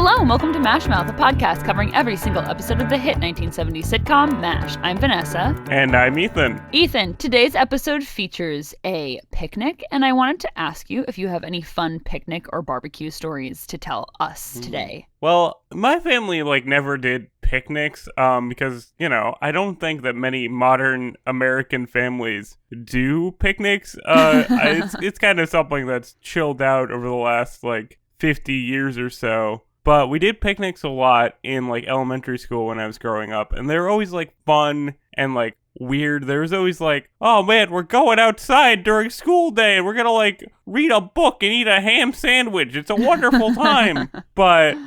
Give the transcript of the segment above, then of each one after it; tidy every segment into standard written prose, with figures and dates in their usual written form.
Hello and welcome to MASHmouth, a podcast covering every single episode of the hit 1970s sitcom MASH. I'm Vanessa. And I'm Ethan. Ethan, today's episode features a picnic, and I wanted to ask you if you have any fun picnic or barbecue stories to tell us today. Well, my family, never did picnics, because, I don't think that many modern American families do picnics. It's kind of something that's chilled out over the last, 50 years or so. But we did picnics a lot in, elementary school when I was growing up. And they were always, fun and, weird. There was always, oh, man, we're going outside during school day. And we're going to, read a book and eat a ham sandwich. It's a wonderful time. But,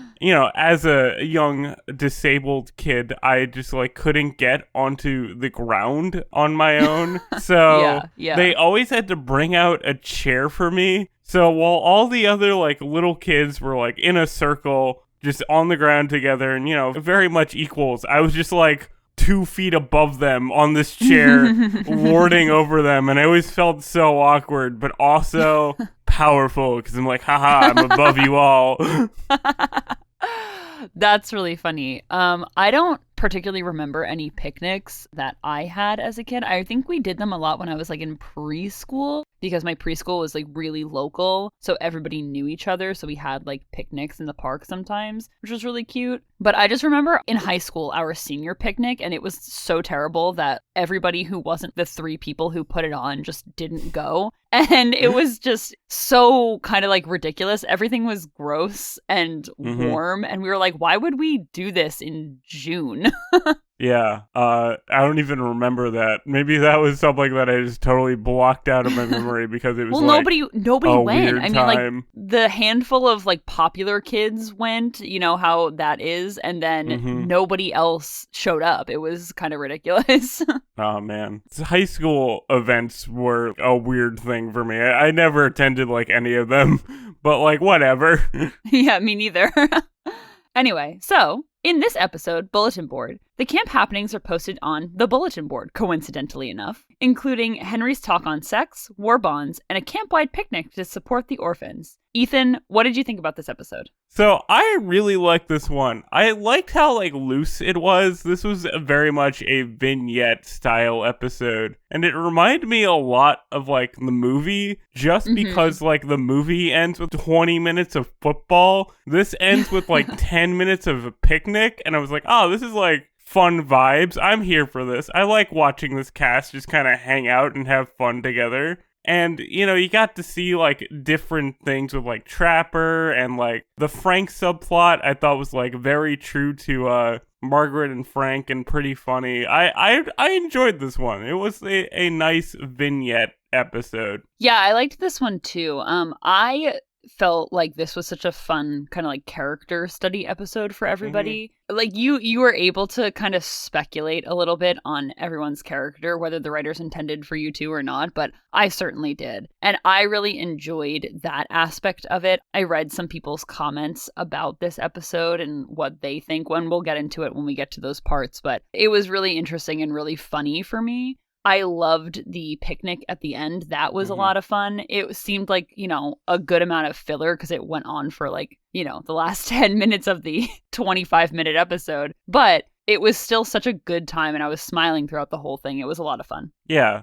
as a young disabled kid, I just, couldn't get onto the ground on my own. So they always had to bring out a chair for me. So while all the other, little kids were, in a circle, just on the ground together and, very much equals, I was just, 2 feet above them on this chair, lording over them. And I always felt so awkward, but also powerful, because I'm haha, I'm above you all. That's really funny. I don't particularly remember any picnics that I had as a kid. I think we did them a lot when I was in preschool, because my preschool was really local, so everybody knew each other, so we had picnics in the park sometimes, which was really cute. But I just remember in high school our senior picnic, and it was so terrible that everybody who wasn't the 3 people who put it on just didn't go, and it was just so kind of ridiculous. Everything was gross and warm, and we were why would we do this in June? Yeah, I don't even remember that. Maybe that was something that I just totally blocked out of my memory because it was nobody a went. Weird I mean, time. The handful of popular kids went, you know how that is, and then nobody else showed up. It was kind of ridiculous. Oh man, high school events were a weird thing for me. I never attended any of them, but whatever. Yeah, me neither. Anyway, so in this episode, Bulletin Board, the camp happenings are posted on the Bulletin Board, coincidentally enough, including Henry's talk on sex, war bonds, and a camp-wide picnic to support the orphans. Ethan, what did you think about this episode? So I really liked this one. I liked how loose it was. This was very much a vignette style episode, and it reminded me a lot of the movie, just because the movie ends with 20 minutes of football. This ends with 10 minutes of a picnic, and I was oh, this is fun vibes. I'm here for this. I like watching this cast just kind of hang out and have fun together. And, you got to see, different things with, Trapper and, the Frank subplot I thought was, very true to, Margaret and Frank and pretty funny. I enjoyed this one. It was a nice vignette episode. Yeah, I liked this one, too. I felt this was such a fun kind of character study episode for everybody. You were able to kind of speculate a little bit on everyone's character, whether the writers intended for you to or not, but I certainly did. And I really enjoyed that aspect of it. I read some people's comments about this episode and what they think, when we'll get into it when we get to those parts, but it was really interesting and really funny for me. I loved the picnic at the end. That was a lot of fun. It seemed a good amount of filler because it went on for the last 10 minutes of the 25-minute episode. But it was still such a good time, and I was smiling throughout the whole thing. It was a lot of fun. Yeah.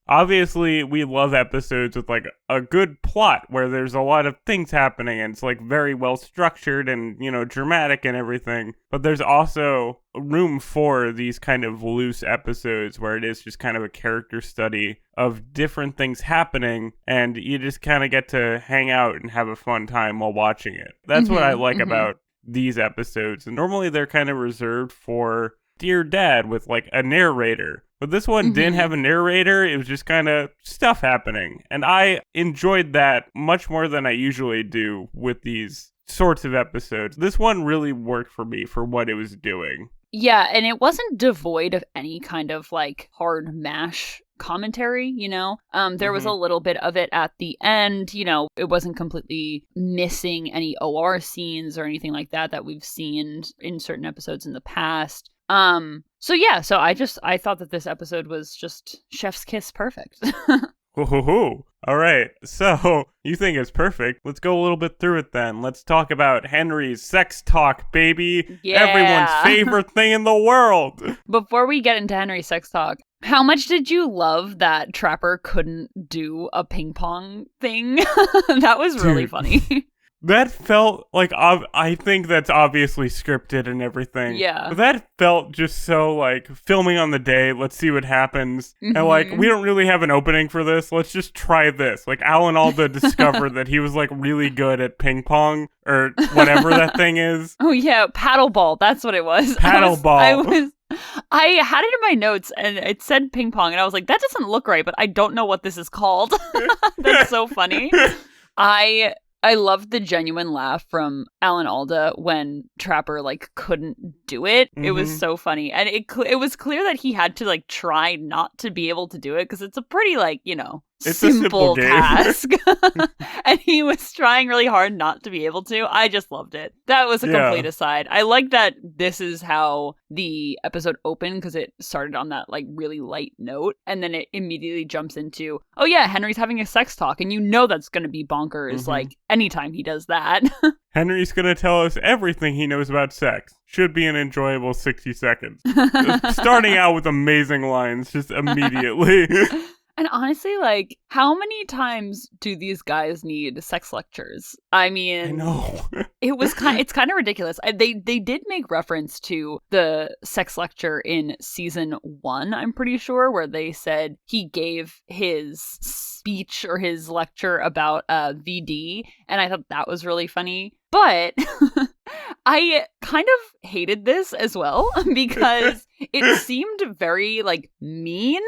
Obviously, we love episodes with a good plot where there's a lot of things happening and it's very well structured and, dramatic and everything. But there's also room for these kind of loose episodes where it is just kind of a character study of different things happening, and you just kind of get to hang out and have a fun time while watching it. That's what I like about these episodes. And normally they're kind of reserved for Dear Dad with a narrator. But this one didn't have a narrator. It was just kind of stuff happening. And I enjoyed that much more than I usually do with these sorts of episodes. This one really worked for me for what it was doing. Yeah, and it wasn't devoid of any kind of hard MASH commentary, there was a little bit of it at the end. It wasn't completely missing any OR scenes or anything like that we've seen in certain episodes in the past. So I thought that this episode was just chef's kiss perfect. Woohoo. All right. So you think it's perfect. Let's go a little bit through it then. Let's talk about Henry's sex talk, baby. Yeah. Everyone's favorite thing in the world. Before we get into Henry's sex talk, how much did you love that Trapper couldn't do a ping pong thing? That was really funny. That felt like, I think that's obviously scripted and everything. Yeah. But that felt just so like filming on the day. Let's see what happens. And like, we don't really have an opening for this. Let's just try this. Like Alan Alda discovered that he was like really good at ping pong or whatever that thing is. Oh yeah, paddleball. That's what it was. Paddleball. I had it in my notes and it said ping pong and I was like, that doesn't look right, but I don't know what this is called. That's so funny. I loved the genuine laugh from Alan Alda when Trapper like couldn't do it. It was so funny, and it was clear that he had to like try not to be able to do it because it's a pretty like it's simple task. And he was trying really hard not to be able to. I just loved it. That was a complete aside. I like that this is how the episode opened because it started on that like really light note and then it immediately jumps into, oh yeah, Henry's having a sex talk and that's going to be bonkers like anytime he does that. Henry's going to tell us everything he knows about sex. Should be an enjoyable 60 seconds. Starting out with amazing lines just immediately. And honestly, like, how many times do these guys need sex lectures? I mean, I know. It's kind of ridiculous. They did make reference to the sex lecture in season 1, I'm pretty sure, where they said he gave his speech or his lecture about VD, and I thought that was really funny. But I kind of hated this as well because it seemed very like mean,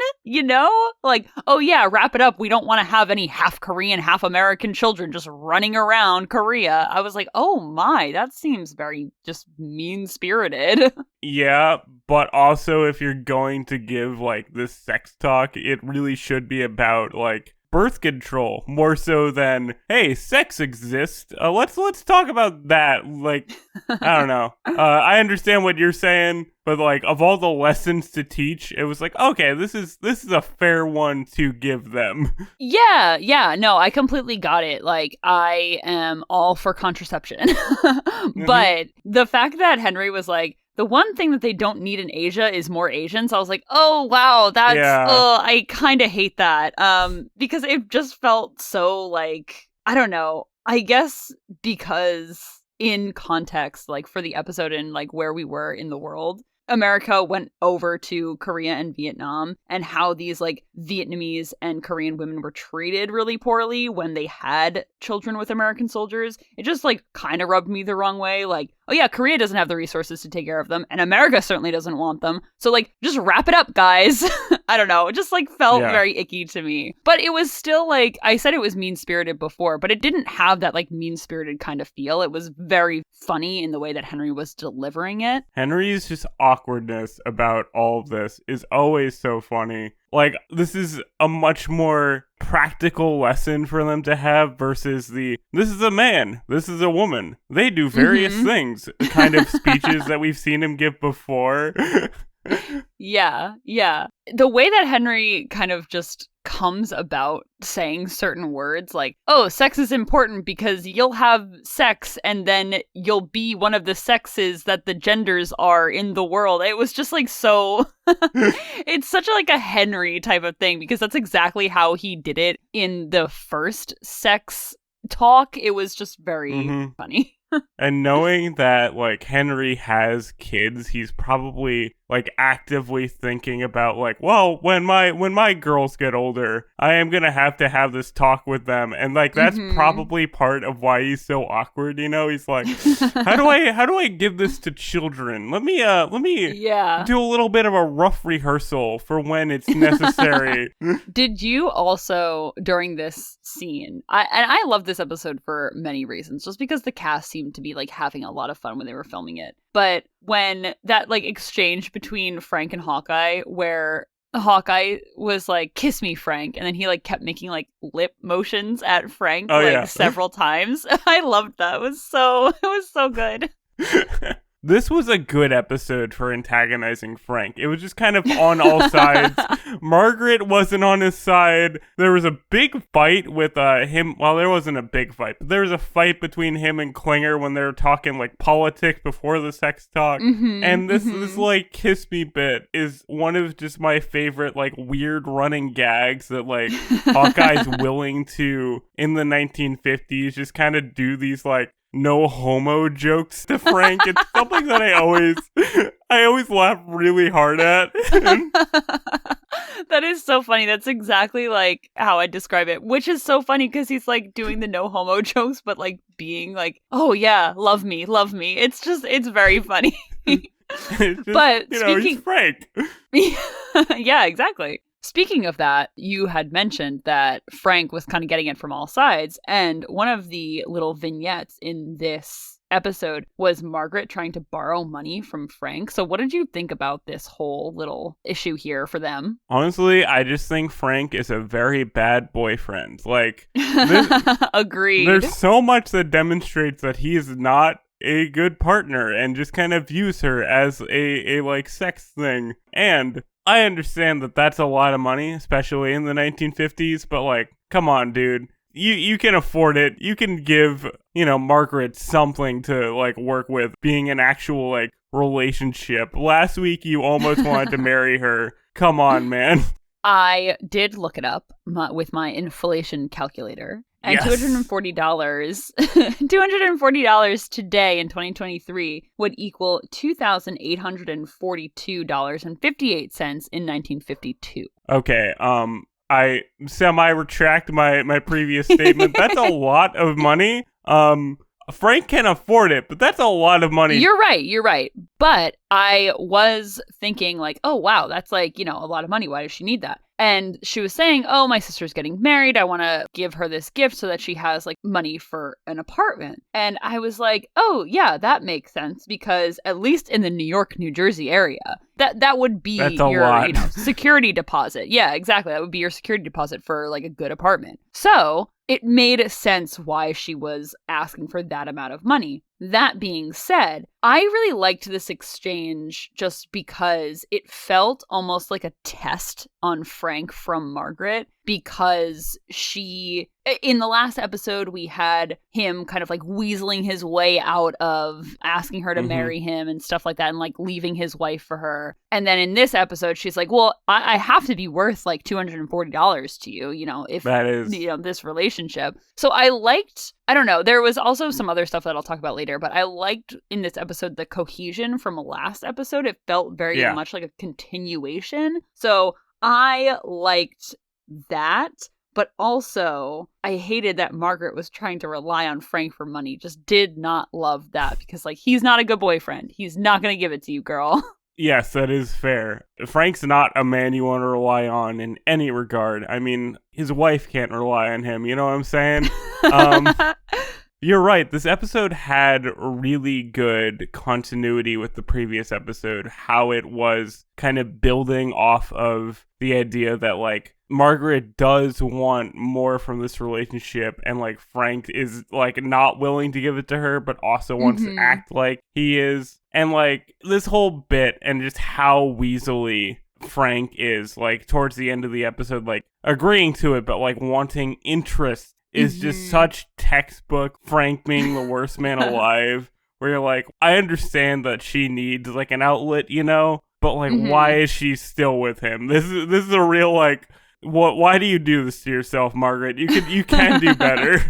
like, oh yeah, wrap it up. We don't want to have any half Korean, half American children just running around Korea. I was like, oh my, that seems very just mean spirited. Yeah, but also if you're going to give like this sex talk, it really should be about like birth control more so than, hey, sex exists. Let's talk about that. Like, I don't know. I understand what you're saying, but like of all the lessons to teach, it was like, okay, this is a fair one to give them. Yeah, no, I completely got it. Like, I am all for contraception. But the fact that Henry was like, the one thing that they don't need in Asia is more Asians. I was like, oh, wow, I kind of hate that. Because it just felt so like, I don't know, I guess because in context, like for the episode and like where we were in the world, America went over to Korea and Vietnam and how these like Vietnamese and Korean women were treated really poorly when they had children with American soldiers. It just like kind of rubbed me the wrong way. Like, oh yeah, Korea doesn't have the resources to take care of them and America certainly doesn't want them. So like, just wrap it up, guys. I don't know. It just like felt very icky to me. But it was still like, I said it was mean-spirited before, but it didn't have that like mean-spirited kind of feel. It was very funny in the way that Henry was delivering it. Henry's just awkwardness about all of this is always so funny. Like, this is a much more practical lesson for them to have versus this is a man, this is a woman, they do various things kind of speeches that we've seen him give before. Yeah. The way that Henry kind of just comes about saying certain words like, oh, sex is important because you'll have sex and then you'll be one of the sexes that the genders are in the world. It was just like so it's such a Henry type of thing because that's exactly how he did it in the first sex talk. It was just very funny. And knowing that like Henry has kids, he's probably like actively thinking about like, well, when my girls get older, I am gonna have to have this talk with them, and like that's probably part of why he's so awkward. He's like, how do I give this to children? Let me do a little bit of a rough rehearsal for when it's necessary. Did you also during this scene? I love this episode for many reasons, just because the cast seemed to be like having a lot of fun when they were filming it. But when that like exchange between Frank and Hawkeye, where Hawkeye was like, "Kiss me, Frank," and then he like kept making like lip motions at Frank several times. I loved that. It was so good. this was a good episode for antagonizing Frank. It was just kind of on all sides. Margaret wasn't on his side. There was a big fight with him. Well, there wasn't a big fight, but there was a fight between him and Klinger when they were talking like politics before the sex talk. And this like kiss me bit is one of just my favorite like weird running gags that like Hawkeye's willing to in the 1950s just kind of do these like no homo jokes to Frank. It's something that I always laugh really hard at. That is so funny. That's exactly like how I describe it, which is so funny because he's like doing the no homo jokes, but like being like, oh yeah, love me. It's very funny. It's just, but he's Frank. Yeah, exactly. Speaking of that, you had mentioned that Frank was kind of getting it from all sides, and one of the little vignettes in this episode was Margaret trying to borrow money from Frank. So what did you think about this whole little issue here for them? Honestly, I just think Frank is a very bad boyfriend. Like, agreed. There's so much that demonstrates that he is not a good partner and just kind of views her as a like sex thing. And I understand that that's a lot of money, especially in the 1950s, but like, come on, dude. You can afford it. You can give, Margaret something to like work with, being an actual like relationship. Last week you almost wanted to marry her. Come on, man. I did look it up with my inflation calculator. And yes. $240 today in 2023 would equal $2,842.58 in 1952. Okay, I semi-retract my previous statement. That's a lot of money. Frank can afford it, but that's a lot of money. You're right. But I was thinking like, oh, wow, that's like, a lot of money. Why does she need that? And she was saying, oh, my sister's getting married. I want to give her this gift so that she has like money for an apartment. And I was like, oh, yeah, that makes sense because at least in the New York, New Jersey area, that would be your security deposit. Yeah, exactly. That would be your security deposit for like a good apartment. So it made sense why she was asking for that amount of money. That being said, I really liked this exchange just because it felt almost like a test on Frank from Margaret, because in the last episode, we had him kind of like weaseling his way out of asking her to marry him and stuff like that, and like leaving his wife for her. And then in this episode, she's like, well, I have to be worth like $240 to you, if that is, this relationship. So I liked, I don't know, there was also some other stuff that I'll talk about later, but I liked in this episode the cohesion from last episode. It felt very much like a continuation. So I liked that. But also, I hated that Margaret was trying to rely on Frank for money. Just did not love that because, like, he's not a good boyfriend. He's not going to give it to you, girl. Yes, that is fair. Frank's not a man you want to rely on in any regard. I mean, his wife can't rely on him. You know what I'm saying? You're right. This episode had really good continuity with the previous episode, how it was kind of building off of the idea that, like, Margaret does want more from this relationship, and like Frank is like not willing to give it to her, but also wants to act like he is. And like this whole bit and just how weaselly Frank is, like towards the end of the episode, like agreeing to it, but like wanting interest is just such textbook Frank being the worst man alive, where you're like, I understand that she needs like an outlet, but like why is she still with him? This is a real like, why do you do this to yourself, Margaret? You can do better.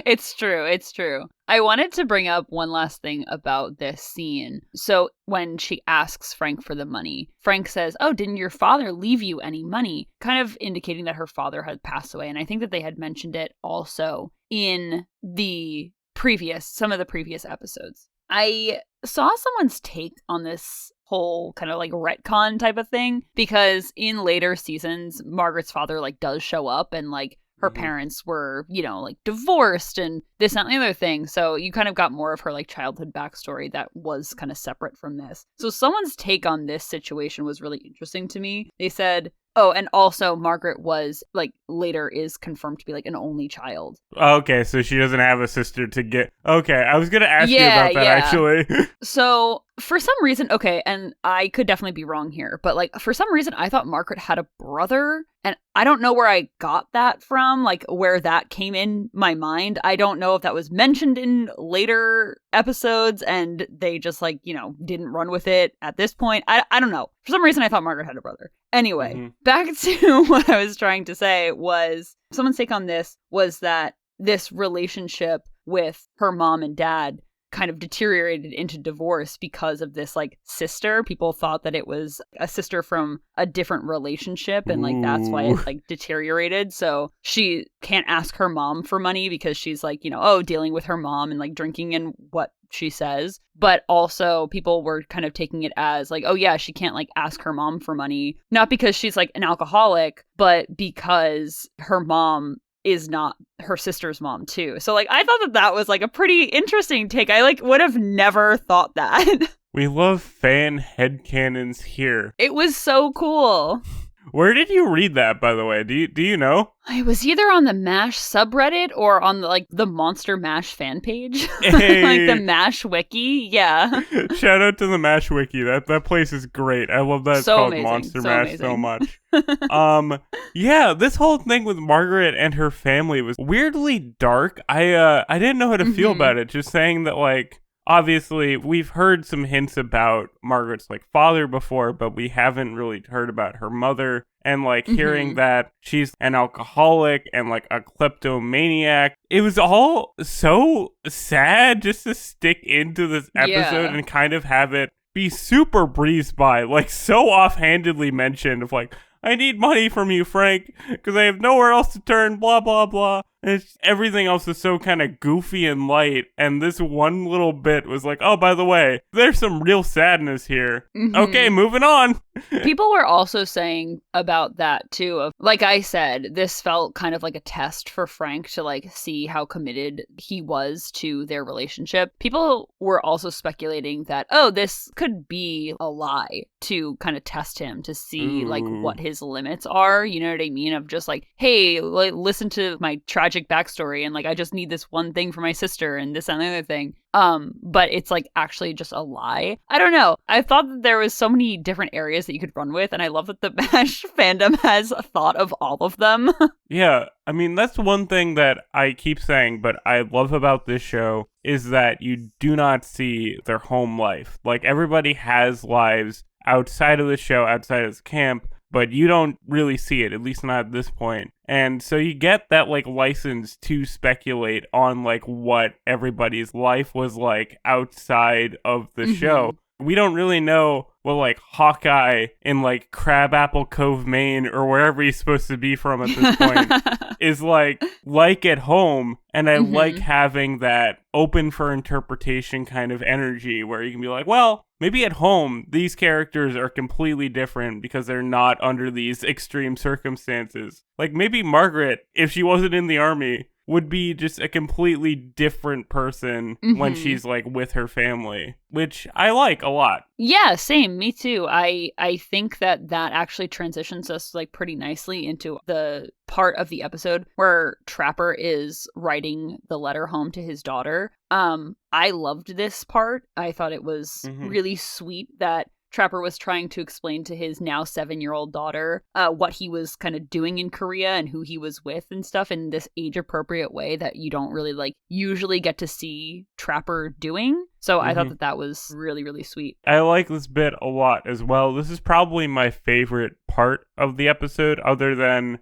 It's true. I wanted to bring up one last thing about this scene. So when she asks Frank for the money, Frank says, oh, didn't your father leave you any money? Kind of indicating that her father had passed away. And I think that they had mentioned it also in some of the previous episodes. I saw someone's take on this whole kind of like retcon type of thing, because in later seasons, Margaret's father like does show up, and like her parents were, like divorced and this, that, and the other thing. So you kind of got more of her like childhood backstory that was kind of separate from this. So someone's take on this situation was really interesting to me. They said, Oh, and also Margaret was, like, later is confirmed to be, like, an only child. Okay, so she doesn't have a sister to get... Okay, I was going to ask you about that, actually. So, for some reason, okay, and I could definitely be wrong here, but, like, for some reason, I thought Margaret had a brother, and I don't know where I got that from, like, where that came in my mind. I don't know if that was mentioned in later episodes, and they just, like, you know, didn't run with it at this point. I don't know. For some reason, I thought Margaret had a brother. Anyway, back to what I was trying to say was, someone's take on this was that this relationship with her mom and dad kind of deteriorated into divorce because of this, like, sister. People thought that it was a sister from a different relationship, and, like, that's why it, like, deteriorated. So she can't ask her mom for money because she's, like, you know, dealing with her mom and, like, drinking and what she says. But also people were kind of taking it as, like, oh yeah, she can't, like, ask her mom for money, not because she's, like, an alcoholic, but because her mom is not her sister's mom too. So, like, I thought that was, like, a pretty interesting take. I, like, would have never thought that. We love fan headcanons here. It was so cool. Where did you read that, by the way? Do you know? It was either on the MASH subreddit or on the, like, the Monster MASH fan page. Hey. Like the MASH wiki. Yeah. Shout out to the MASH wiki. That place is great. I love that. It's so called amazing. Monster so MASH amazing. so much. Yeah, this whole thing with Margaret and her family was weirdly dark. I didn't know how to feel about it. Just saying that, like, obviously, we've heard some hints about Margaret's, like, father before, but we haven't really heard about her mother. And, like, hearing that she's an alcoholic and, like, a kleptomaniac, it was all so sad just to stick into this episode and kind of have it be super breezed by, like, so offhandedly mentioned of, like, I need money from you, Frank, because I have nowhere else to turn, blah, blah, blah. And everything else is so kind of goofy and light, and this one little bit was like, oh, by the way, there's some real sadness here. Okay, moving on. People were also saying about that, too, of, like I said, this felt kind of like a test for Frank to, like, see how committed he was to their relationship. People were also speculating that, oh, this could be a lie to kind of test him to see, like, what his limits are, you know what I mean? Of just, like, hey, like, listen to my tragic backstory, and, like, I just need this one thing for my sister and this and the other thing. But it's, like, actually just a lie. I don't know. I thought that there was so many different areas that you could run with, and I love that the MASH fandom has thought of all of them. Yeah, I mean, that's one thing that I keep saying, but I love about this show is that you do not see their home life. Like, everybody has lives outside of the show, outside of this camp, but you don't really see it, at least not at this point. And so you get that, like, license to speculate on, like, what everybody's life was like outside of the show. We don't really know what, like, Hawkeye in, like, Crabapple Cove, Maine, or wherever he's supposed to be from at this point, is like at home. And I like having that open for interpretation kind of energy where you can be like, well, maybe at home, these characters are completely different because they're not under these extreme circumstances. Like, maybe Margaret, if she wasn't in the army, would be just a completely different person when she's, like, with her family, which I like a lot. Yeah, same. Me too. I think that actually transitions us, like, pretty nicely into the part of the episode where Trapper is writing the letter home to his daughter. I loved this part. I thought it was really sweet that Trapper was trying to explain to his now 7-year-old daughter what he was kind of doing in Korea and who he was with and stuff in this age-appropriate way that you don't really, like, usually get to see Trapper doing. So I thought that was really, really sweet. I like this bit a lot as well. This is probably my favorite part of the episode, other than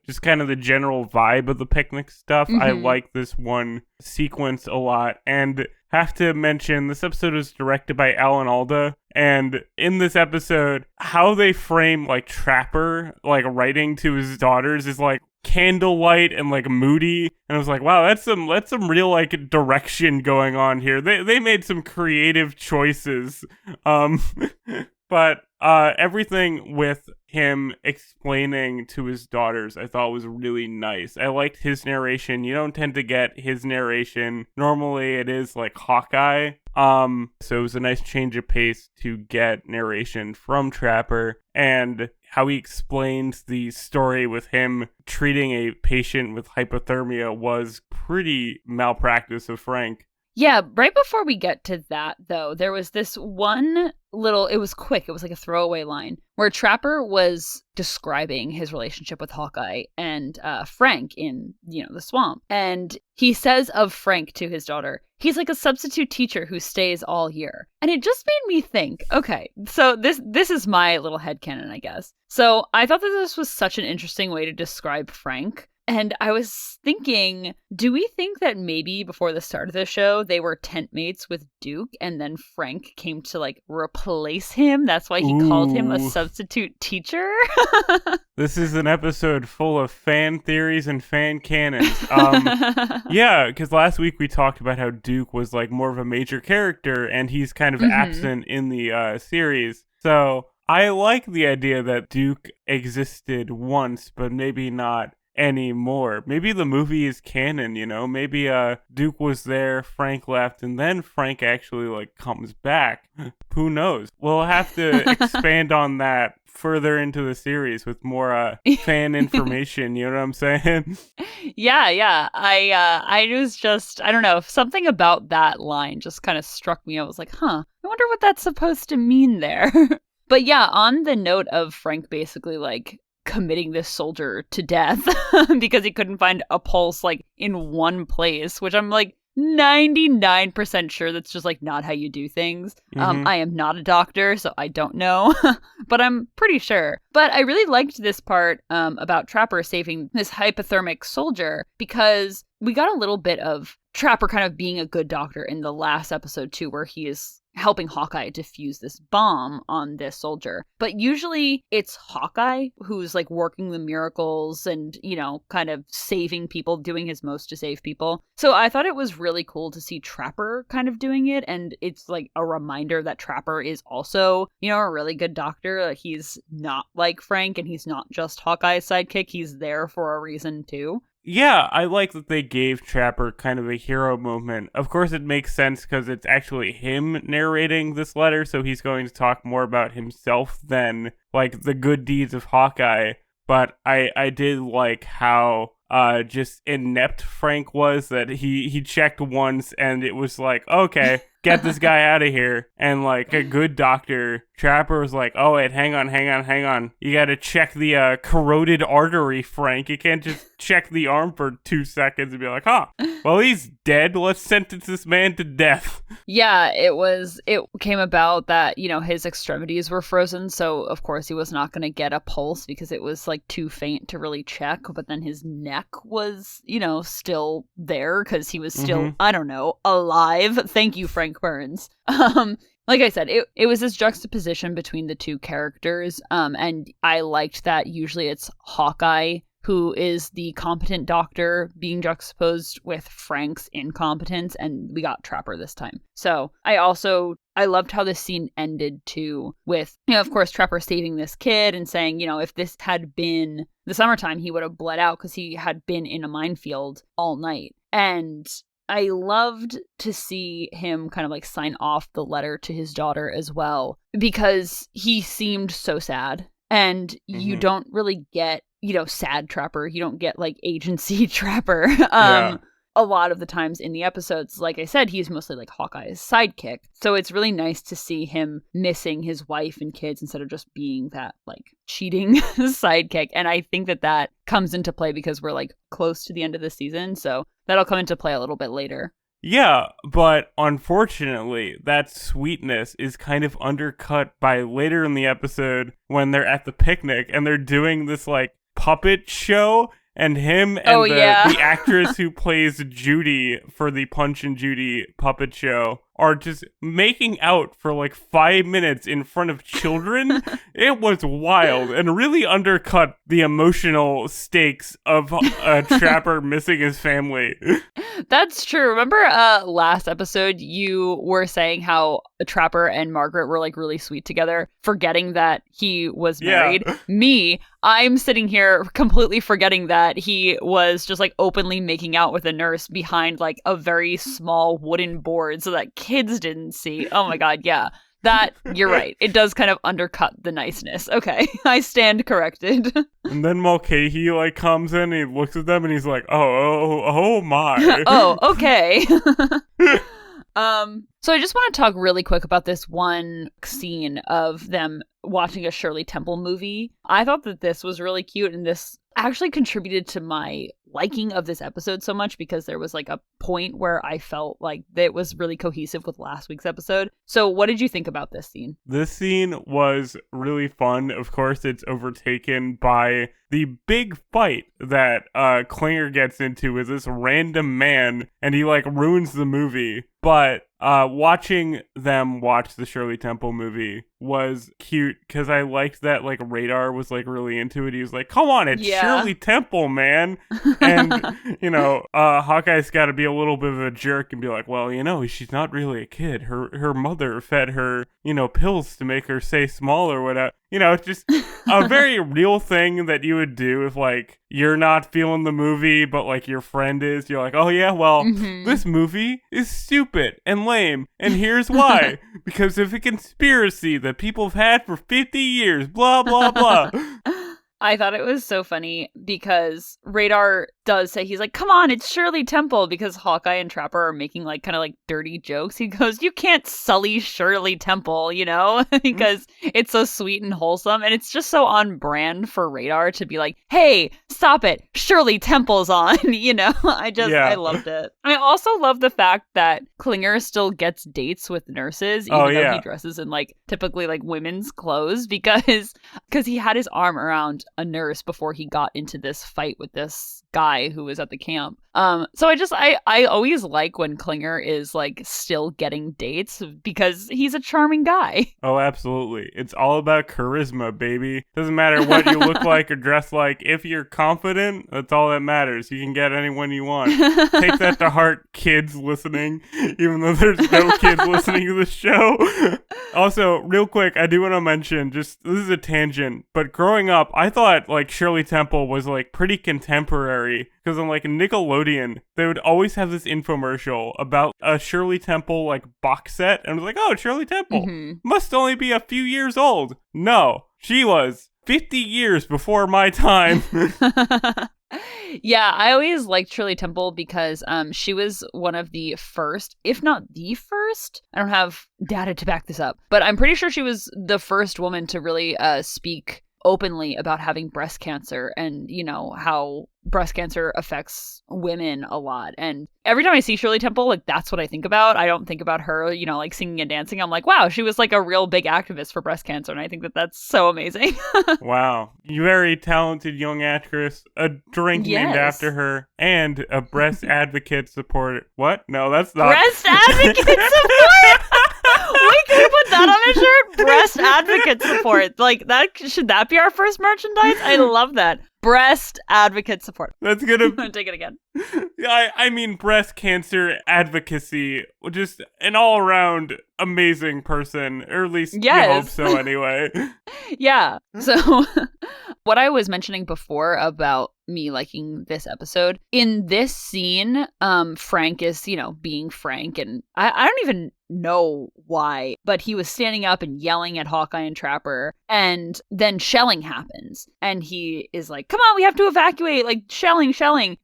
just kind of the general vibe of the picnic stuff. I like this one sequence a lot, and have to mention this episode is directed by Alan Alda, and in this episode, how they frame, like, Trapper, like, writing to his daughters is, like, candlelight and, like, moody, and I was like, wow, that's some real, like, direction going on here. They made some creative choices. But everything with him explaining to his daughters I thought was really nice. I liked his narration. You don't tend to get his narration. Normally it is like Hawkeye. So it was a nice change of pace to get narration from Trapper. And how he explained the story with him treating a patient with hypothermia was pretty malpractice of Frank. Yeah, right before we get to that, though, there was this one little, it was quick, it was like a throwaway line, where Trapper was describing his relationship with Hawkeye and Frank in, the swamp. And he says of Frank to his daughter, he's like a substitute teacher who stays all year. And it just made me think, okay, so this is my little headcanon, I guess. So I thought that this was such an interesting way to describe Frank. And I was thinking, do we think that maybe before the start of the show, they were tent mates with Duke and then Frank came to like replace him? That's why he called him a substitute teacher? This is an episode full of fan theories and fan canons. Yeah, because last week we talked about how Duke was like more of a major character and he's kind of absent in the series. So I like the idea that Duke existed once, but maybe not anymore. Maybe the movie is canon, maybe Duke was there, Frank left, and then Frank actually like comes back. Who knows? We'll have to expand on that further into the series with more fan information, you know what I'm saying? Yeah. I was just, I don't know, something about that line just kind of struck me. I was like, I wonder what that's supposed to mean there. But yeah, on the note of Frank basically like committing this soldier to death because he couldn't find a pulse like in one place, which I'm like 99% sure that's just like not how you do things. I am not a doctor, so I don't know, but I'm pretty sure. But I really liked this part about Trapper saving this hypothermic soldier because we got a little bit of Trapper kind of being a good doctor in the last episode too, where he is helping Hawkeye defuse this bomb on this soldier. But usually it's Hawkeye who's like working the miracles and, kind of saving people, doing his most to save people. So I thought it was really cool to see Trapper kind of doing it. And it's like a reminder that Trapper is also, a really good doctor. Like, he's not like Frank and he's not just Hawkeye's sidekick. He's there for a reason too. Yeah, I like that they gave Trapper kind of a hero moment. Of course, it makes sense because it's actually him narrating this letter, so he's going to talk more about himself than, like, the good deeds of Hawkeye. But I did like how just inept Frank was, that he checked once and it was like, okay, get this guy out of here. And like a good doctor, Trapper was like, oh wait, hang on. You gotta check the corroded artery, Frank. You can't just check the arm for 2 seconds and be like, well, he's dead. Let's sentence this man to death. Yeah, it came about that, his extremities were frozen. So of course he was not going to get a pulse because it was like too faint to really check. But then his neck was, still there because he was still, I don't know, alive. Thank you, Frank Burns. Like I said, it was this juxtaposition between the two characters. And I liked that usually it's Hawkeye who is the competent doctor being juxtaposed with Frank's incompetence, and we got Trapper this time. So I loved how this scene ended too with, of course, Trapper saving this kid and saying, if this had been the summertime, he would have bled out because he had been in a minefield all night. And I loved to see him kind of like sign off the letter to his daughter as well, because he seemed so sad. And you don't really get, sad Trapper. You don't get like agency Trapper. A lot of the times in the episodes, like I said, he's mostly like Hawkeye's sidekick. So it's really nice to see him missing his wife and kids instead of just being that like cheating sidekick. And I think that comes into play because we're like close to the end of the season. So that'll come into play a little bit later. Yeah, but unfortunately, that sweetness is kind of undercut by later in the episode when they're at the picnic and they're doing this like puppet show, and him and the actress who plays Judy for the Punch and Judy puppet show are just making out for like 5 minutes in front of children. It was wild and really undercut the emotional stakes of a Trapper missing his family. That's true. Remember last episode you were saying how Trapper and Margaret were like really sweet together, forgetting that he was married? Yeah. I'm sitting here completely forgetting that he was just like openly making out with a nurse behind like a very small wooden board so that kids didn't see. Oh my god, yeah. That, you're right. It does kind of undercut the niceness. Okay, I stand corrected. And then Mulcahy like comes in, he looks at them, and he's like, oh my. Oh, okay. So I just want to talk really quick about this one scene of them watching a Shirley Temple movie. I thought that this was really cute, and this actually contributed to my liking of this episode so much because there was like a point where I felt like it was really cohesive with last week's episode. So what did you think about this scene? This scene was really fun. Of course, it's overtaken by the big fight that Klinger gets into with this random man, and he like ruins the movie. But watching them watch the Shirley Temple movie was cute because I liked that like Radar was like really into it. He was like, come on, it's Shirley Temple, man. And, you know, Hawkeye's got to be a little bit of a jerk and be like, well, you know, she's not really a kid. Her mother fed her, you know, pills to make her stay small or whatever. You know, it's just a very real thing that you would do if, like, you're not feeling the movie, but, like, your friend is. You're like, oh, yeah, well, this movie is stupid and lame, and here's why. Because of a conspiracy that people have had for 50 years, blah, blah, blah. I thought it was so funny because Radar does say, he's like, come on, it's Shirley Temple, because Hawkeye and Trapper are making like kind of like dirty jokes. He goes, you can't sully Shirley Temple, you know, because it's so sweet and wholesome. And it's just so on brand for Radar to be like, hey, stop it, Shirley Temple's on, you know. I loved it. I also love the fact that Klinger still gets dates with nurses, even though he dresses in like typically like women's clothes, because he had his arm around a nurse before he got into this fight with this guy who was at the camp. So I always like when Klinger is like still getting dates because he's a charming guy. Oh, absolutely. It's all about charisma, baby. Doesn't matter what you look like or dress like. If you're confident, that's all that matters. You can get anyone you want. Take that to heart, kids listening, even though there's no kids listening to the show. Also, real quick, I do want to mention, just this is a tangent, but growing up, I thought like Shirley Temple was like pretty contemporary. Because on like Nickelodeon, they would always have this infomercial about a Shirley Temple like box set. And I was like, oh, Shirley Temple must only be a few years old. No, she was 50 years before my time. Yeah, I always liked Shirley Temple because she was one of the first, if not the first, I don't have data to back this up, but I'm pretty sure she was the first woman to really speak openly about having breast cancer and, you know, how breast cancer affects women a lot. And every time I see Shirley Temple, like, that's what I think about. I don't think about her, you know, like singing and dancing. I'm like, wow, she was like a real big activist for breast cancer. And I think that that's so amazing. Wow. You very talented young actress, a drink named after her, and a breast advocate supporter. What? No, that's not. Breast advocate support? Wait, can we put that on a shirt? Breast advocate support. Like, that, should that be our first merchandise? I love that. Breast advocate support. That's gonna take it again. I mean, breast cancer advocacy, just an all-around amazing person, or at least you hope so anyway. Yeah. So what I was mentioning before about me liking this episode, in this scene, Frank is, you know, being Frank, and I don't even know why, but he was standing up and yelling at Hawkeye and Trapper, and then shelling happens, and he is like, come on, we have to evacuate, like, shelling.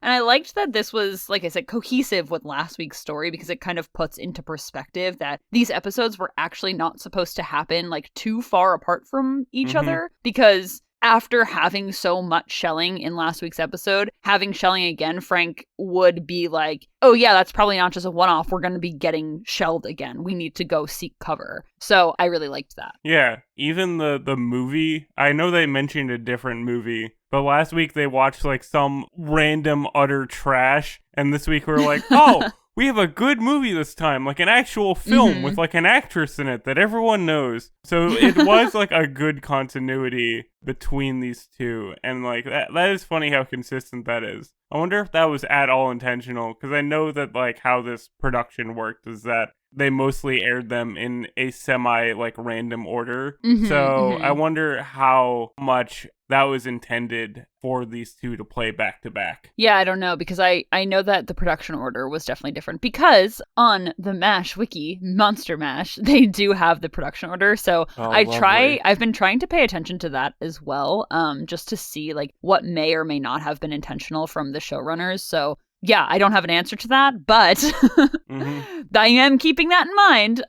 And I liked that this was, like I said, cohesive with last week's story, because it kind of puts into perspective that these episodes were actually not supposed to happen, like, too far apart from each other, because after having so much shelling in last week's episode, having shelling again, Frank would be like, oh yeah, that's probably not just a one-off. We're going to be getting shelled again. We need to go seek cover. So I really liked that. Yeah, even the movie, I know they mentioned a different movie, but last week they watched like some random utter trash. And this week we're like, oh, we have a good movie this time, like an actual film with like an actress in it that everyone knows. So it was like a good continuity between these two. And like that is funny how consistent that is. I wonder if that was at all intentional, because I know that like how this production worked is that they mostly aired them in a semi like random order. So I wonder how much that was intended for these two to play back to back. Yeah, I don't know, because I know that the production order was definitely different, because on the MASH wiki, Monster MASH, they do have the production order. So I've been trying to pay attention to that as well, just to see like what may or may not have been intentional from the showrunners. So yeah, I don't have an answer to that, but I am keeping that in mind.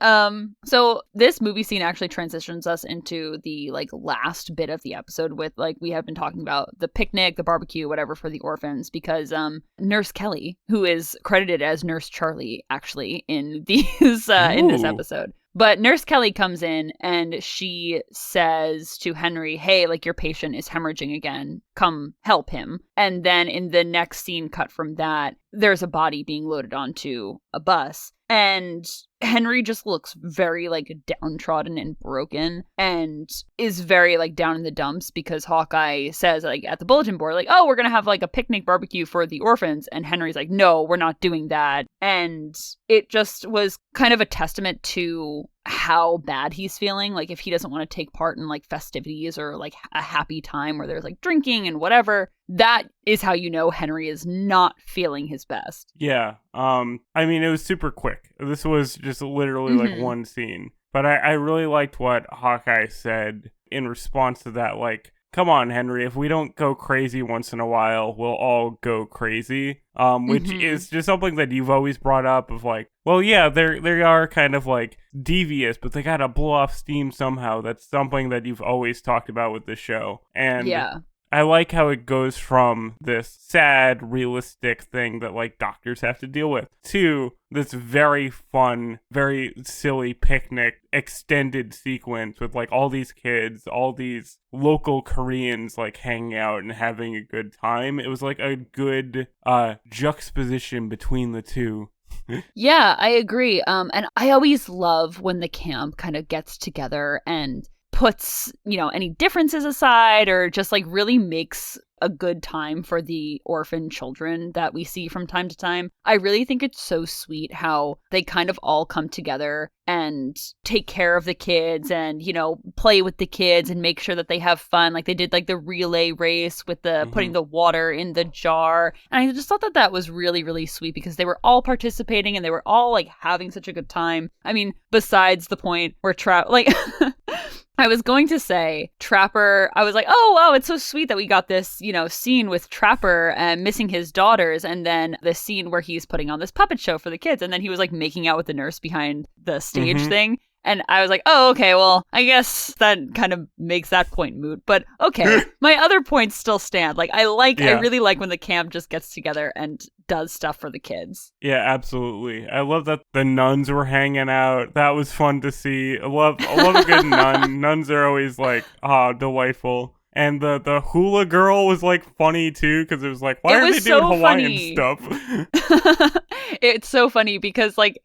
So this movie scene actually transitions us into the like last bit of the episode with like we have been talking about the picnic, the barbecue, whatever for the orphans, because Nurse Kelly, who is credited as Nurse Charlie actually in these in this episode. But Nurse Kelly comes in and she says to Henry, hey, like your patient is hemorrhaging again. Come help him. And then in the next scene cut from that, there's a body being loaded onto a bus. And Henry just looks very like downtrodden and broken and is very like down in the dumps because Hawkeye says like at the bulletin board, like, oh, we're going to have like a picnic barbecue for the orphans. And Henry's like, no, we're not doing that. And it just was kind of a testament to how bad he's feeling. Like if he doesn't want to take part in like festivities or like a happy time where there's like drinking and whatever, that is how you know Henry is not feeling his best. Yeah. I mean, it was super quick. This was just literally like one scene. But I really liked what Hawkeye said in response to that. Like, come on, Henry, if we don't go crazy once in a while, we'll all go crazy. Which is just something that you've always brought up of like, well, yeah, they are kind of like devious, but they gotta blow off steam somehow. That's something that you've always talked about with the show. And yeah. I like how it goes from this sad, realistic thing that, like, doctors have to deal with to this very fun, very silly picnic extended sequence with, like, all these kids, all these local Koreans, like, hanging out and having a good time. It was, like, a good juxtaposition between the two. Yeah, I agree. And I always love when the camp kind of gets together and puts, you know, any differences aside or just like really makes a good time for the orphan children that we see from time to time. I really think it's so sweet how they kind of all come together and take care of the kids and, you know, play with the kids and make sure that they have fun. Like they did like the relay race with the putting the water in the jar. And I just thought that that was really, really sweet because they were all participating and they were all like having such a good time. I mean, besides the point where I was going to say Trapper, I was like, oh, wow, it's so sweet that we got this, you know, scene with Trapper missing his daughters. And then the scene where he's putting on this puppet show for the kids. And then he was like making out with the nurse behind the stage thing. And I was like, oh, okay, well, I guess that kind of makes that point moot. But okay, my other points still stand. Like, I really like when the camp just gets together and does stuff for the kids. Yeah, absolutely. I love that the nuns were hanging out. That was fun to see. I love a good nun. Nuns are always like, delightful. And the hula girl was like funny too because it was like, why are they doing Hawaiian stuff? It's so funny because like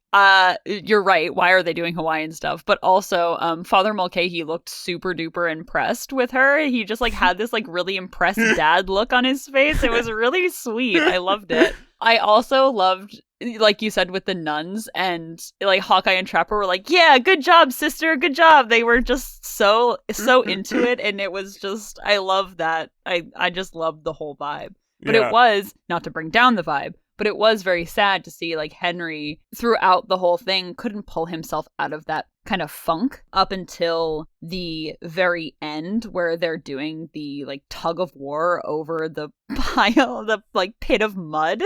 you're right, why are they doing Hawaiian stuff? But also Father Mulcahy looked super duper impressed with her. He just like had this like really impressed dad look on his face. It was really sweet. I loved it. I also loved, like you said, with the nuns and like Hawkeye and Trapper were like, yeah, good job, sister, good job. They were just so into it. And it was just, I love that. I just loved the whole vibe. But it was, not to bring down the vibe, but it was very sad to see like Henry throughout the whole thing couldn't pull himself out of that kind of funk up until the very end where they're doing the like tug of war over the pile, the like pit of mud.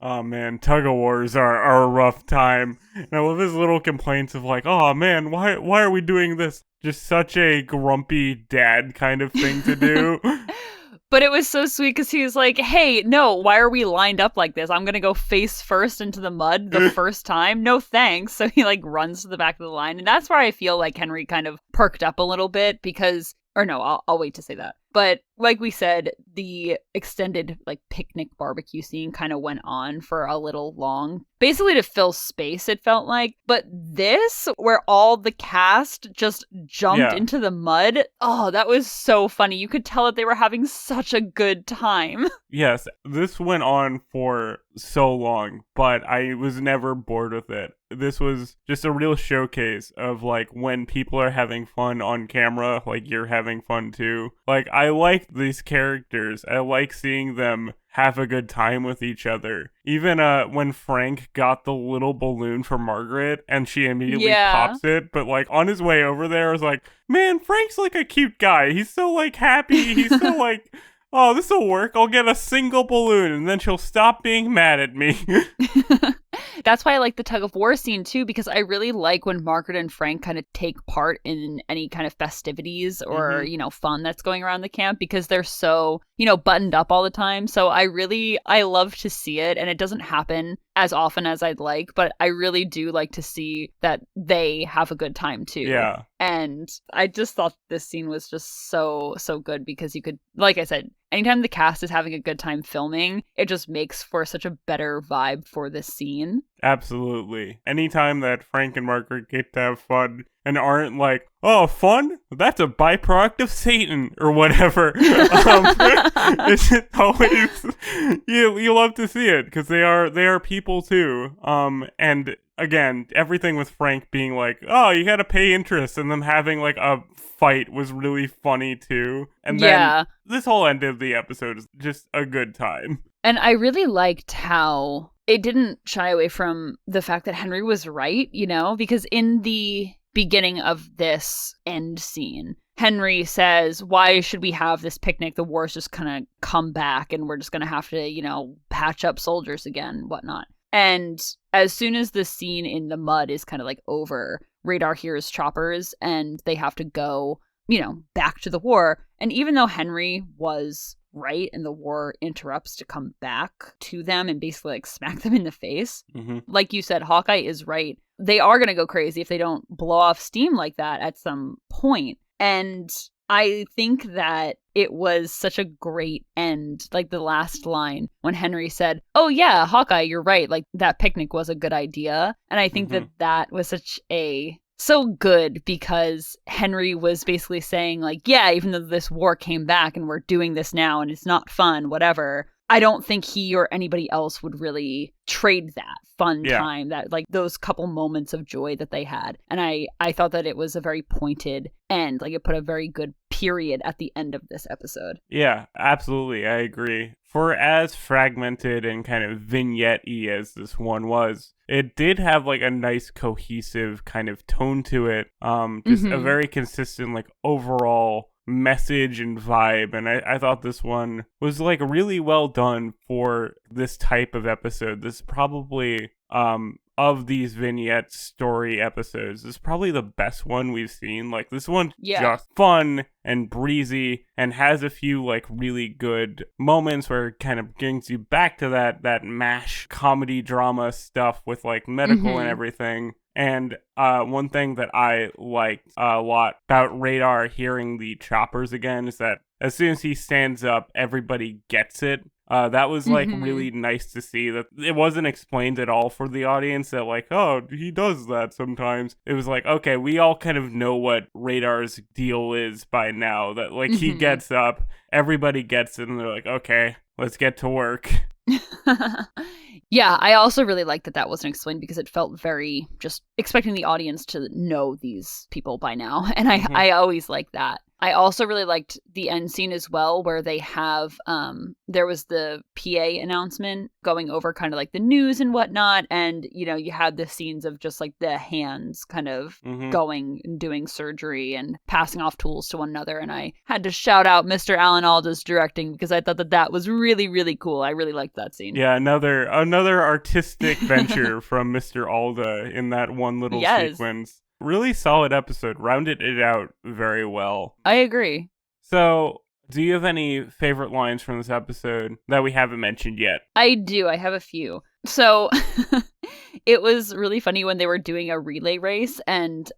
Oh man, tug of wars are a rough time. And I love his little complaints of like, oh man, why are we doing this? Just such a grumpy dad kind of thing to do. But it was so sweet because he was like, hey, no, why are we lined up like this? I'm going to go face first into the mud the first time. No, thanks. So he like runs to the back of the line. And that's where I feel like Henry kind of perked up a little bit because, or no, I'll wait to say that. But like we said, the extended like picnic barbecue scene kind of went on for a little long, basically to fill space, it felt like. But this, where all the cast just jumped into the mud, oh, that was so funny. You could tell that they were having such a good time. Yes, this went on for so long, but I was never bored with it. This was just a real showcase of like when people are having fun on camera, like you're having fun too. Like I like these characters. I like seeing them have a good time with each other. Even when Frank got the little balloon for Margaret and she immediately pops it, but like on his way over there I was like, man, Frank's like a cute guy. He's so like happy. He's so like, oh, this'll work. I'll get a single balloon and then she'll stop being mad at me. That's why I like the tug of war scene too, because I really like when Margaret and Frank kind of take part in any kind of festivities or, fun that's going around the camp, because they're so, buttoned up all the time. So I love to see it, and it doesn't happen as often as I'd like, but I really do like to see that they have a good time too. Yeah. And I just thought this scene was just so good, because you could, like I said, anytime the cast is having a good time filming, it just makes for such a better vibe for this scene. Absolutely. Anytime that Frank and Margaret get to have fun and aren't like, oh, fun? That's a byproduct of Satan or whatever. It's just always, you love to see it, because they are people too. And again, everything with Frank being like, oh, you gotta pay interest, and them having like a fight was really funny too. And then this whole end of the episode is just a good time. And I really liked how it didn't shy away from the fact that Henry was right, because in the beginning of this end scene, Henry says, why should we have this picnic? The war's just gonna come back and we're just gonna have to, patch up soldiers again, whatnot. And as soon as the scene in the mud is kind of like over, Radar hears choppers and they have to go, back to the war. And even though Henry was right and the war interrupts to come back to them and basically like smack them in the face, like you said, Hawkeye is right. They are going to go crazy if they don't blow off steam like that at some point. And I think that it was such a great end, like the last line when Henry said, oh yeah, Hawkeye, you're right. Like that picnic was a good idea. And I think that was so good, because Henry was basically saying like, yeah, even though this war came back and we're doing this now and it's not fun, whatever, I don't think he or anybody else would really trade that fun time, that like those couple moments of joy that they had. And I thought that it was a very pointed end. Like it put a very good period at the end of this episode. Yeah, absolutely. I agree. For as fragmented and kind of vignette-y as this one was, it did have like a nice cohesive kind of tone to it. Just a very consistent like overall message and vibe, and I thought this one was like really well done for this type of episode. This is probably of these vignette story episodes, this is probably the best one we've seen. Like this one's just fun and breezy and has a few like really good moments where it kind of brings you back to that MASH comedy drama stuff with like medical and everything. And one thing that I liked a lot about Radar hearing the choppers again is that as soon as he stands up, everybody gets it. That was like really nice to see, that it wasn't explained at all for the audience that like, oh, he does that sometimes. It was like, okay, we all kind of know what Radar's deal is by now, that like he gets up, everybody gets it, and they're like, okay, let's get to work. Yeah, I also really liked that wasn't explained, because it felt very just expecting the audience to know these people by now. And I always like that. I also really liked the end scene as well, where they have, there was the PA announcement going over kind of like the news and whatnot. And, you had the scenes of just like the hands kind of going and doing surgery and passing off tools to one another. And I had to shout out Mr. Alan Alda's directing, because I thought that was really, really cool. I really liked that scene. Yeah, another artistic venture from Mr. Alda in that one little sequence. Really solid episode. Rounded it out very well. I agree. So, do you have any favorite lines from this episode that we haven't mentioned yet? I do. I have a few. So it was really funny when they were doing a relay race and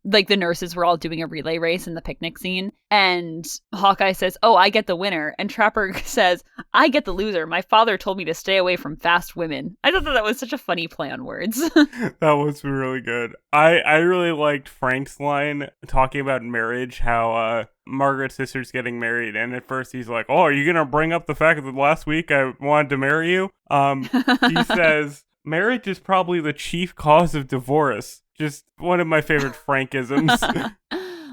like the nurses were all doing a relay race in the picnic scene. And Hawkeye says, "Oh, I get the winner." And Trapper says, "I get the loser. My father told me to stay away from fast women." I thought that was such a funny play on words. That was really good. I really liked Frank's line talking about marriage, how Margaret's sister's getting married, and at first he's like, "Oh, are you gonna bring up the fact that last week I wanted to marry you?" He says, "Marriage is probably the chief cause of divorce." Just one of my favorite Frankisms.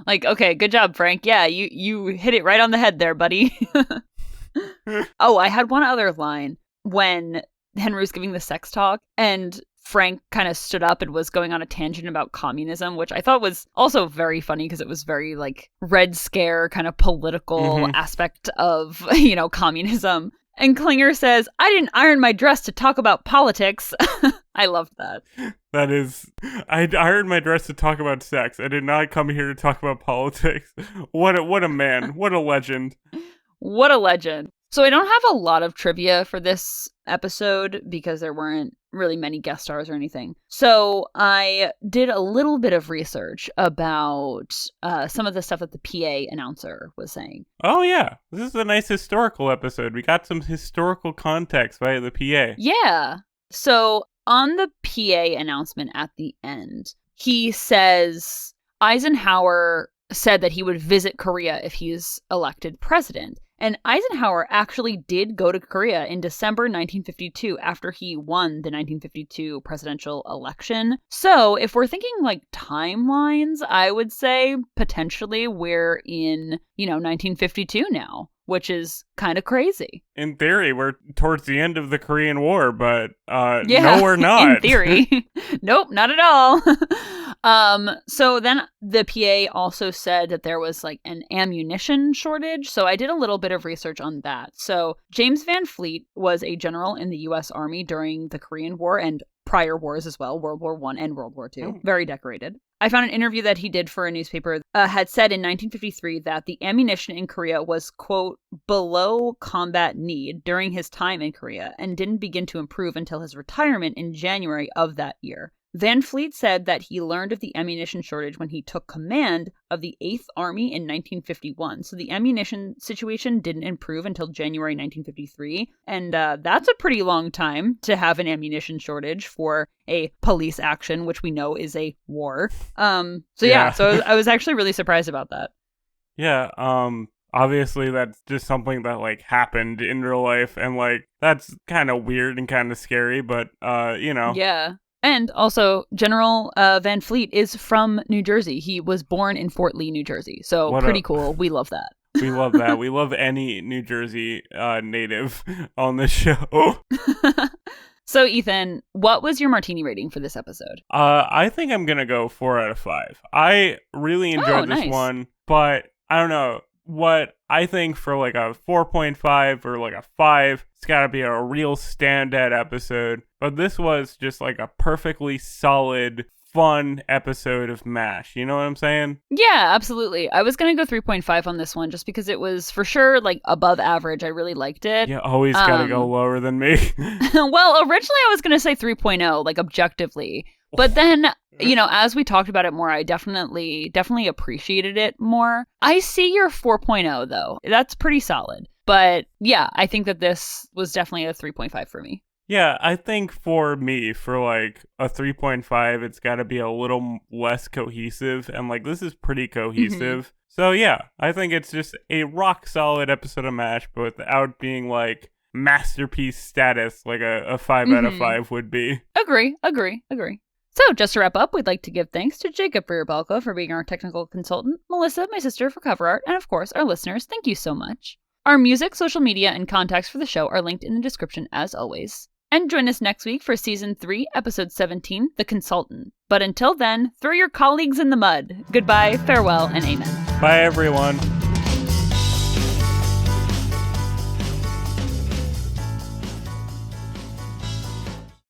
Like, okay, good job, Frank. Yeah, you hit it right on the head there, buddy. Oh, I had one other line when Henry was giving the sex talk and Frank kind of stood up and was going on a tangent about communism, which I thought was also very funny because it was very like Red Scare kind of political aspect of, communism. And Klinger says, "I didn't iron my dress to talk about politics." I loved that. That is, I ironed my dress to talk about sex. I did not come here to talk about politics. What a man. What a legend. What a legend. So I don't have a lot of trivia for this episode because there weren't really many guest stars or anything. So I did a little bit of research about some of the stuff that the PA announcer was saying. Oh, yeah. This is a nice historical episode. We got some historical context via the PA. Yeah. So on the PA announcement at the end, he says Eisenhower said that he would visit Korea if he's elected president. And Eisenhower actually did go to Korea in December 1952 after he won the 1952 presidential election. So if we're thinking like timelines, I would say potentially we're in, 1952 now, which is kind of crazy. In theory, we're towards the end of the Korean War, but no, we're not. In theory. Nope, not at all. So then the PA also said that there was like an ammunition shortage. So I did a little bit of research on that. So James Van Fleet was a general in the U.S. Army during the Korean War and prior wars as well, World War I and World War II. Very decorated. I found an interview that he did for a newspaper had said in 1953 that the ammunition in Korea was, quote, below combat need during his time in Korea and didn't begin to improve until his retirement in January of that year. Van Fleet said that he learned of the ammunition shortage when he took command of the 8th Army in 1951. So the ammunition situation didn't improve until January 1953. And that's a pretty long time to have an ammunition shortage for a police action, which we know is a war. So I was actually really surprised about that. Yeah, obviously that's just something that like happened in real life, and like that's kind of weird and kind of scary, but Yeah. And also, General Van Fleet is from New Jersey. He was born in Fort Lee, New Jersey. So pretty cool. We love that. We love that. We love any New Jersey native on this show. So, Ethan, what was your martini rating for this episode? I think I'm going to go 4 out of 5. I really enjoyed this one, but I don't know. What I think for like a 4.5 or like a 5, it's got to be a real standout episode. But this was just like a perfectly solid, fun episode of MASH. You know what I'm saying? Yeah, absolutely. I was going to go 3.5 on this one just because it was for sure like above average. I really liked it. You always got to go lower than me. Well, originally I was going to say 3.0, like objectively. But then, as we talked about it more, I definitely appreciated it more. I see your 4.0 though. That's pretty solid. But yeah, I think that this was definitely a 3.5 for me. Yeah, I think for me, for like a 3.5, it's got to be a little less cohesive. And like, this is pretty cohesive. So yeah, I think it's just a rock solid episode of MASH, but without being like masterpiece status like a 5 out of 5 would be. Agree. So, just to wrap up, we'd like to give thanks to Jacob Balco for being our technical consultant, Melissa, my sister, for cover art, and of course, our listeners. Thank you so much. Our music, social media, and contacts for the show are linked in the description as always. And join us next week for Season 3, Episode 17, The Consultant. But until then, throw your colleagues in the mud. Goodbye, farewell, and amen. Bye, everyone.